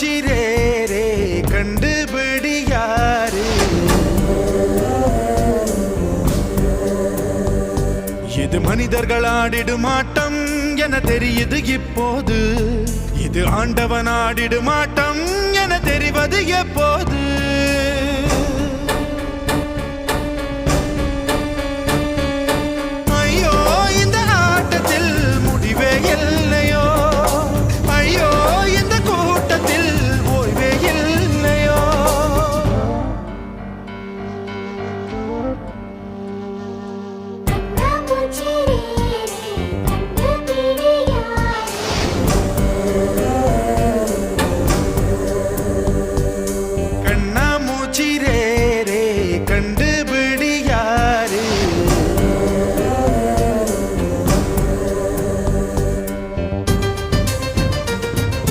மூச்சு ரே ரே கண்டுபிடி யாரு. இது மனிதர்கள் ஆடிடும் ஆட்டம் என தெரியுது இப்போது. இது ஆண்டவன் ஆடிடும் ஆட்டம் என தெரிவது எப்போது.